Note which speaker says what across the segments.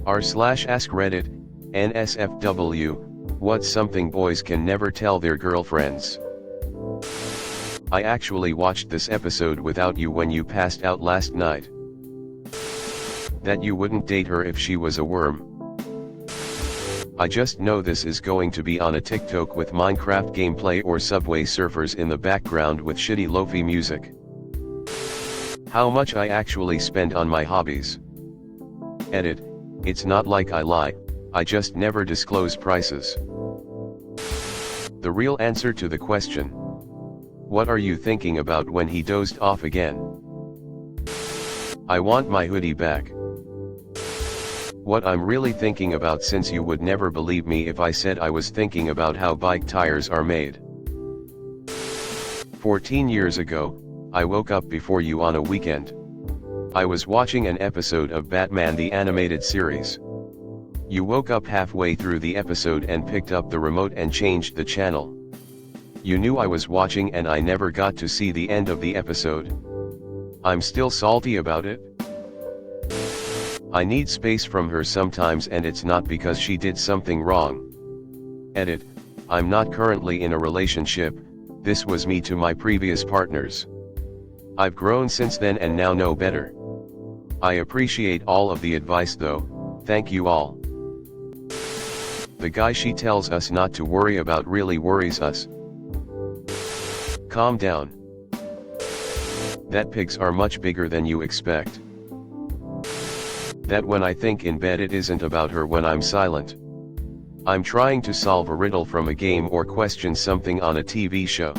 Speaker 1: r/AskReddit, nsfw, what's something boys can never tell their girlfriends? I actually watched this episode without you when you passed out last night. That you wouldn't date her if she was a worm. I just know this is going to be on a TikTok with Minecraft gameplay or Subway Surfers in the background with shitty lo-fi music. How much I actually spend on my hobbies. Edit, it's not like I lie, I just never disclose prices. The real answer to the question. What are you thinking about when he dozed off again? I want my hoodie back. What I'm really thinking about, since you would never believe me if I said I was thinking about how bike tires are made. 14 years ago, I woke up before you on a weekend. I was watching an episode of Batman the Animated Series. You woke up halfway through the episode and picked up the remote and changed the channel. You knew I was watching and I never got to see the end of the episode. I'm still salty about it. I need space from her sometimes, and it's not because she did something wrong. Edit, I'm not currently in a relationship, this was me to my previous partners. I've grown since then and now know better. I appreciate all of the advice though, thank you all. The guy she tells us not to worry about really worries us. Calm down. That pigs are much bigger than you expect. That when I think in bed it isn't about her when I'm silent. I'm trying to solve a riddle from a game or question something on a TV show.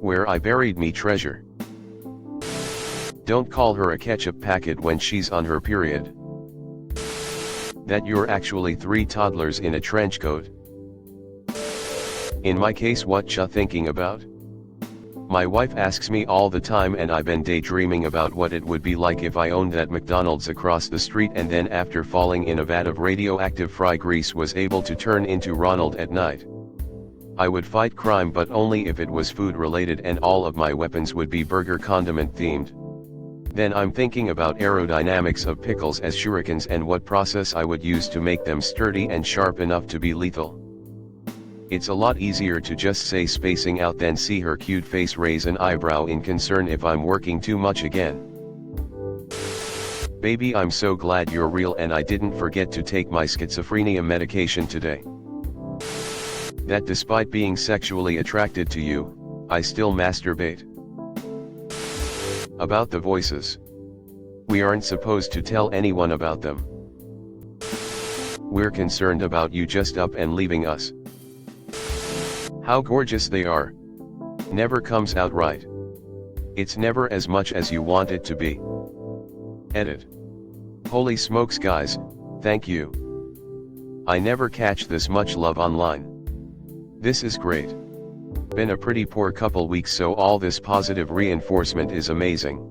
Speaker 1: Where I buried me treasure. Don't call her a ketchup packet when she's on her period. That you're actually 3 toddlers in a trench coat. In my case, what ya thinking about? My wife asks me all the time, and I've been daydreaming about what it would be like if I owned that McDonald's across the street and then after falling in a vat of radioactive fry grease was able to turn into Ronald at night. I would fight crime, but only if it was food related, and all of my weapons would be burger condiment themed. Then I'm thinking about aerodynamics of pickles as shurikens and what process I would use to make them sturdy and sharp enough to be lethal. It's a lot easier to just say spacing out than see her cute face raise an eyebrow in concern if I'm working too much again. Baby, I'm so glad you're real and I didn't forget to take my schizophrenia medication today. That despite being sexually attracted to you, I still masturbate. About the voices. We aren't supposed to tell anyone about them. We're concerned about you just up and leaving us. How gorgeous they are. Never comes out right. It's never as much as you want it to be. Edit. Holy smokes guys, thank you. I never catch this much love online. This is great. Been a pretty poor couple weeks, so all this positive reinforcement is amazing.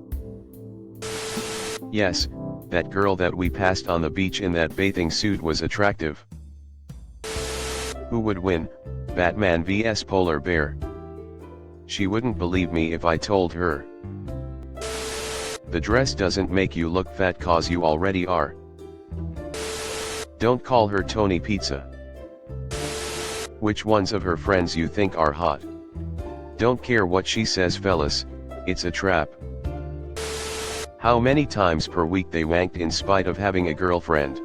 Speaker 1: Yes, that girl that we passed on the beach in that bathing suit was attractive. Who would win, Batman vs Polar Bear? She wouldn't believe me if I told her. The dress doesn't make you look fat cause you already are. Don't call her Tony Pizza. Which ones of her friends you think are hot? Don't care what she says fellas, it's a trap. How many times per week they wanked in spite of having a girlfriend?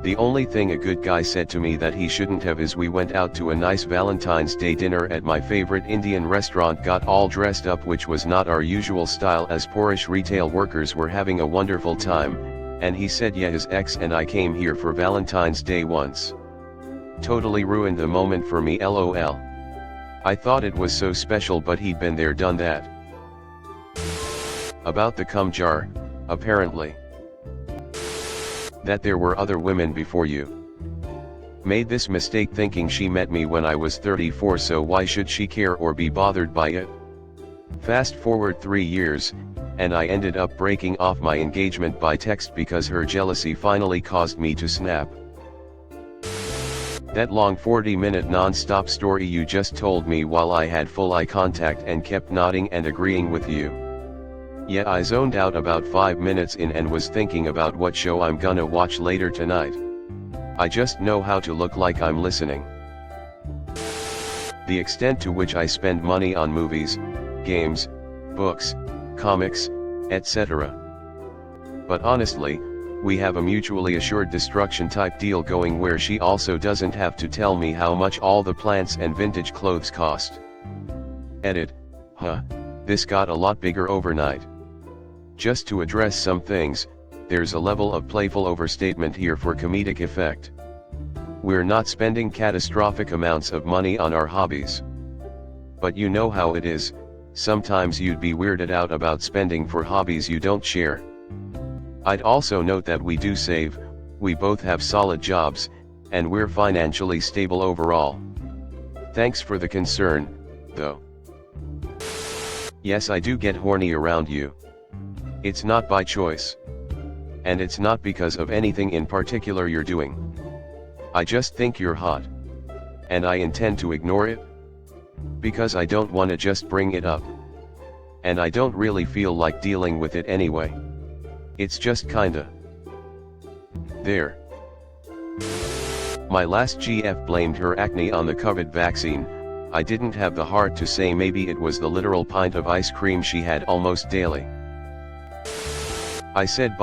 Speaker 1: The only thing a good guy said to me that he shouldn't have is we went out to a nice Valentine's Day dinner at my favorite Indian restaurant, got all dressed up, which was not our usual style as poorish retail workers were having a wonderful time, and he said yeah, his ex and I came here for Valentine's Day once. Totally ruined the moment for me lol. I thought it was so special, but he'd been there done that. About the cum jar, apparently. That there were other women before you. Made this mistake thinking she met me when I was 34, so why should she care or be bothered by it? Fast forward 3 years, and I ended up breaking off my engagement by text because her jealousy finally caused me to snap. That long 40-minute non-stop story you just told me while I had full eye contact and kept nodding and agreeing with you. Yet I zoned out about 5 minutes in and was thinking about what show I'm gonna watch later tonight. I just know how to look like I'm listening. The extent to which I spend money on movies, games, books, comics, etc. But honestly, we have a mutually assured destruction type deal going where she also doesn't have to tell me how much all the plants and vintage clothes cost. Edit, this got a lot bigger overnight. Just to address some things, there's a level of playful overstatement here for comedic effect. We're not spending catastrophic amounts of money on our hobbies. But you know how it is, sometimes you'd be weirded out about spending for hobbies you don't share. I'd also note that we do save, we both have solid jobs, and we're financially stable overall. Thanks for the concern, though. Yes, I do get horny around you. It's not by choice. And it's not because of anything in particular you're doing. I just think you're hot. And I intend to ignore it. Because I don't want to just bring it up. And I don't really feel like dealing with it anyway. It's just kinda there. My last GF blamed her acne on the COVID vaccine. I didn't have the heart to say maybe it was the literal pint of ice cream she had almost daily. I said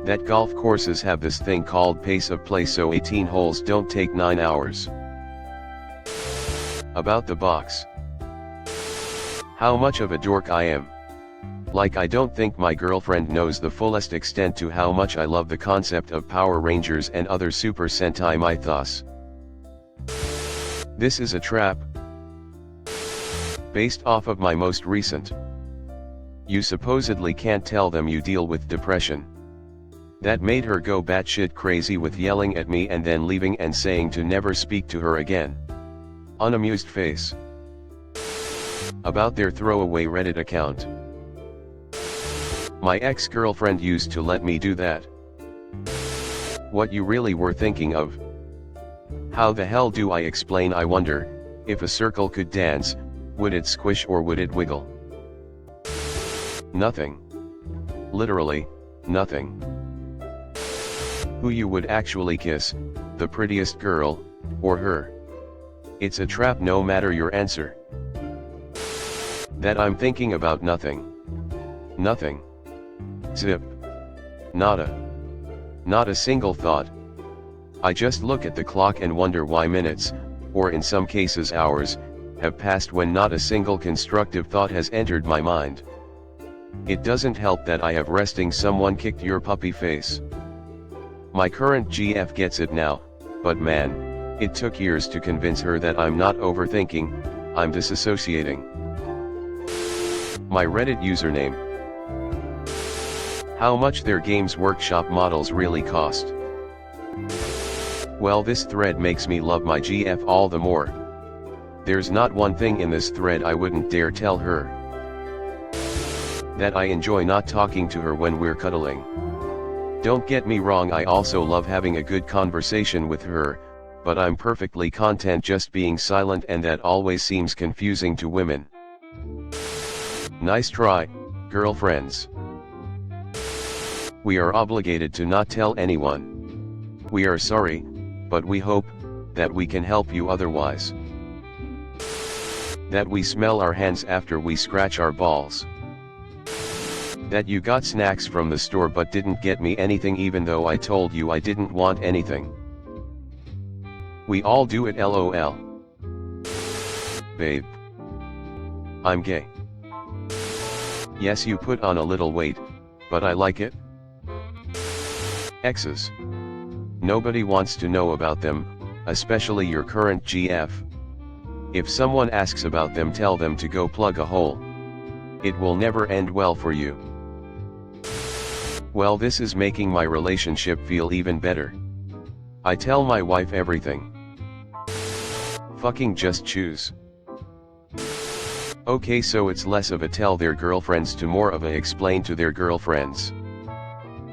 Speaker 1: that golf courses have this thing called pace of play, so 18 holes don't take 9 hours. About the box. How much of a dork I am. Like, I don't think my girlfriend knows the fullest extent to how much I love the concept of Power Rangers and other Super Sentai mythos. This is a trap. Based off of my most recent. You supposedly can't tell them you deal with depression. That made her go batshit crazy with yelling at me and then leaving and saying to never speak to her again. Unamused face. About their throwaway Reddit account. My ex-girlfriend used to let me do that. What you really were thinking of? How the hell do I explain? I wonder, if a circle could dance, would it squish or would it wiggle? Nothing. Literally, nothing. Who you would actually kiss, the prettiest girl, or her? It's a trap no matter your answer. That I'm thinking about nothing. Nothing. Zip. Nada. Not a single thought. I just look at the clock and wonder why minutes, or in some cases hours, have passed when not a single constructive thought has entered my mind. It doesn't help that I have resting someone kicked your puppy face. My current GF gets it now, but man, it took years to convince her that I'm not overthinking, I'm disassociating. My Reddit username. How much their Games Workshop models really cost. Well, this thread makes me love my GF all the more. There's not one thing in this thread I wouldn't dare tell her. That I enjoy not talking to her when we're cuddling. Don't get me wrong, I also love having a good conversation with her, but I'm perfectly content just being silent, and that always seems confusing to women. Nice try, girlfriends. We are obligated to not tell anyone. We are sorry, but we hope that we can help you otherwise. That we smell our hands after we scratch our balls. That you got snacks from the store but didn't get me anything even though I told you I didn't want anything. We all do it, LOL. Babe. I'm gay. Yes, you put on a little weight, but I like it. Exes. Nobody wants to know about them, especially your current GF. If someone asks about them, tell them to go plug a hole. It will never end well for you. Well, this is making my relationship feel even better. I tell my wife everything. Fucking just choose. Okay, so it's less of a tell their girlfriends to more of a explain to their girlfriends.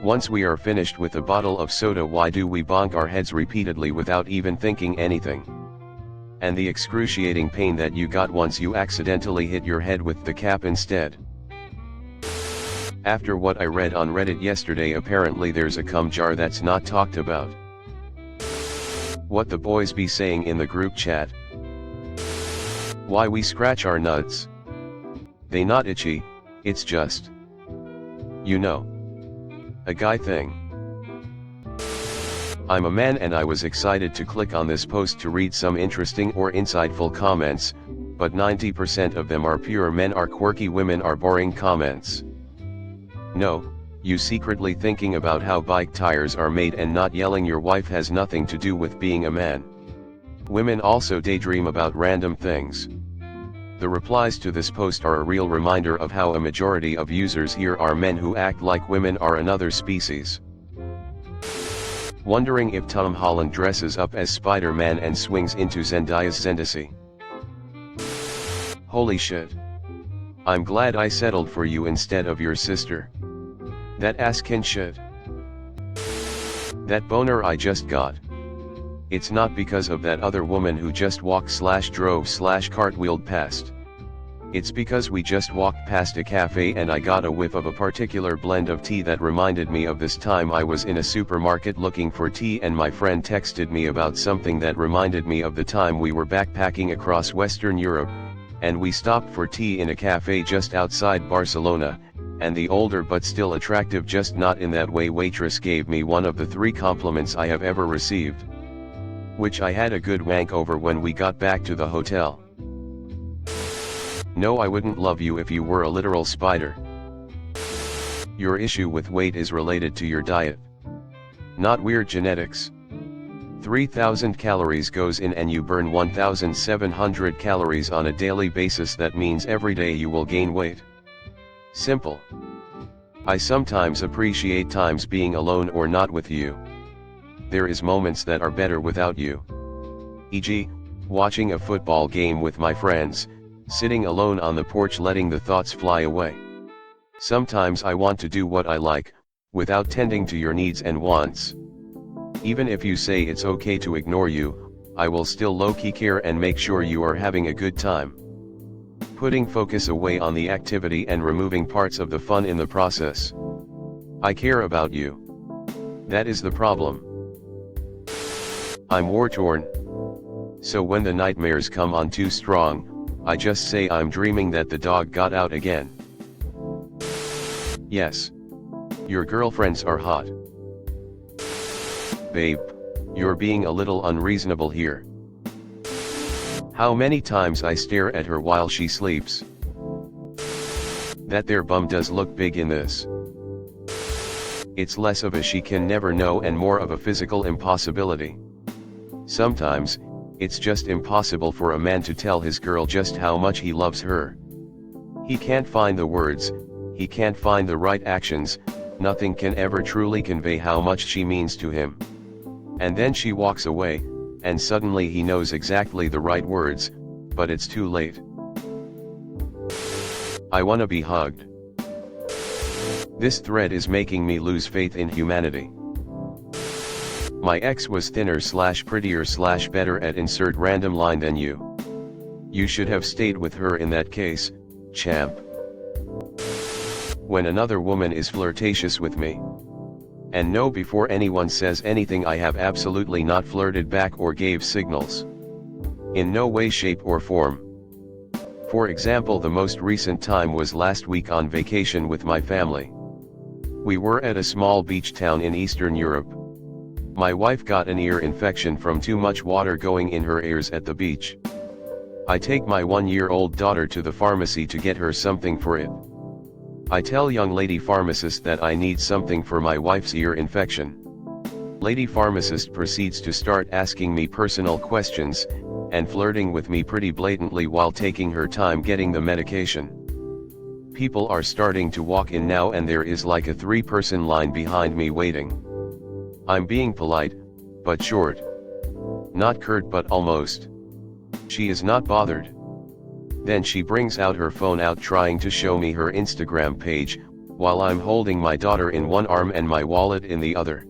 Speaker 1: Once we are finished with a bottle of soda, why do we bonk our heads repeatedly without even thinking anything? and the excruciating pain that you got once you accidentally hit your head with the cap instead. After what I read on Reddit yesterday, apparently there's a cum jar that's not talked about. What the boys be saying in the group chat? Why we scratch our nuts? They not itchy, it's just, you know, a guy thing. I'm a man and I was excited to click on this post to read some interesting or insightful comments, but 90% of them are pure men are quirky, women are boring comments. No, you secretly thinking about how bike tires are made and not yelling your wife has nothing to do with being a man. Women also daydream about random things. The replies to this post are a real reminder of how a majority of users here are men who act like women are another species. Wondering if Tom Holland dresses up as Spider-Man and swings into Zendaya's Zendasi. Holy shit. I'm glad I settled for you instead of your sister. That ass-kin shit. That boner I just got. It's not because of that other woman who just walked/drove/cartwheeled past. It's because we just walked past a cafe and I got a whiff of a particular blend of tea that reminded me of this time I was in a supermarket looking for tea and my friend texted me about something that reminded me of the time we were backpacking across Western Europe, and we stopped for tea in a cafe just outside Barcelona, and the older but still attractive, just not in that way, waitress gave me one of the 3 compliments I have ever received. Which I had a good wank over when we got back to the hotel. No, I wouldn't love you if you were a literal spider. Your issue with weight is related to your diet. Not weird genetics. 3,000 calories goes in and you burn 1,700 calories on a daily basis. That means every day you will gain weight. Simple. I sometimes appreciate times being alone or not with you. There is moments that are better without you. E.g., watching a football game with my friends, sitting alone on the porch letting the thoughts fly away. Sometimes I want to do what I like, without tending to your needs and wants. Even if you say it's okay to ignore you, I will still low-key care and make sure you are having a good time. Putting focus away on the activity and removing parts of the fun in the process. I care about you. That is the problem. I'm war-torn. So when the nightmares come on too strong, I just say I'm dreaming that the dog got out again. Yes. Your girlfriends are hot. Babe, you're being a little unreasonable here. How many times I stare at her while she sleeps. That there bum does look big in this. It's less of a she can never know and more of a physical impossibility. Sometimes, it's just impossible for a man to tell his girl just how much he loves her. He can't find the words, he can't find the right actions, nothing can ever truly convey how much she means to him. And then she walks away, and suddenly he knows exactly the right words, but it's too late. I wanna be hugged. This thread is making me lose faith in humanity. My ex was thinner/prettier/better at insert random line than you. You should have stayed with her in that case, champ. When another woman is flirtatious with me. And no, before anyone says anything, I have absolutely not flirted back or gave signals. In no way, shape or form. For example, the most recent time was last week on vacation with my family. We were at a small beach town in Eastern Europe. My wife got an ear infection from too much water going in her ears at the beach. I take my 1-year-old daughter to the pharmacy to get her something for it. I tell young lady pharmacist that I need something for my wife's ear infection. Lady pharmacist proceeds to start asking me personal questions, and flirting with me pretty blatantly while taking her time getting the medication. People are starting to walk in now and there is like a 3-person line behind me waiting. I'm being polite, but short. Not curt but almost. She is not bothered. Then she brings out her phone trying to show me her Instagram page, while I'm holding my daughter in one arm and my wallet in the other.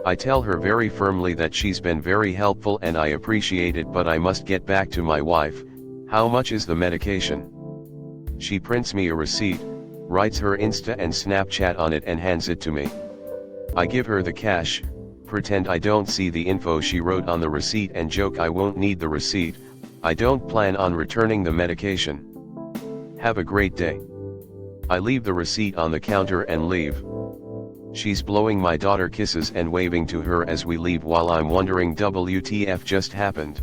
Speaker 1: I tell her very firmly that she's been very helpful and I appreciate it, but I must get back to my wife. How much is the medication? She prints me a receipt, writes her Insta and Snapchat on it and hands it to me. I give her the cash, pretend I don't see the info she wrote on the receipt and joke I won't need the receipt. I don't plan on returning the medication. Have a great day. I leave the receipt on the counter and leave. She's blowing my daughter kisses and waving to her as we leave while I'm wondering WTF just happened.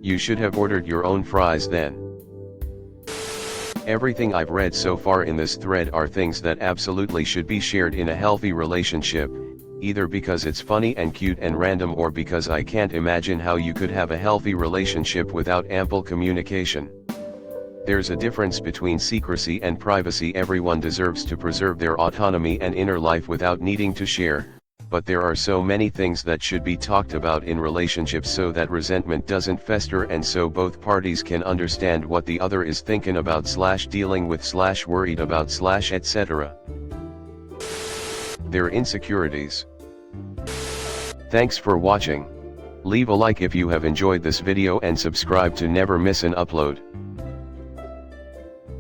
Speaker 1: You should have ordered your own fries then. Everything I've read so far in this thread are things that absolutely should be shared in a healthy relationship, either because it's funny and cute and random or because I can't imagine how you could have a healthy relationship without ample communication. There's a difference between secrecy and privacy. Everyone deserves to preserve their autonomy and inner life without needing to share, but there are so many things that should be talked about in relationships so that resentment doesn't fester and so both parties can understand what the other is thinking about / dealing with / worried about / etc. Their insecurities. Thanks for watching. Leave a like if you have enjoyed this video and subscribe to never miss an upload.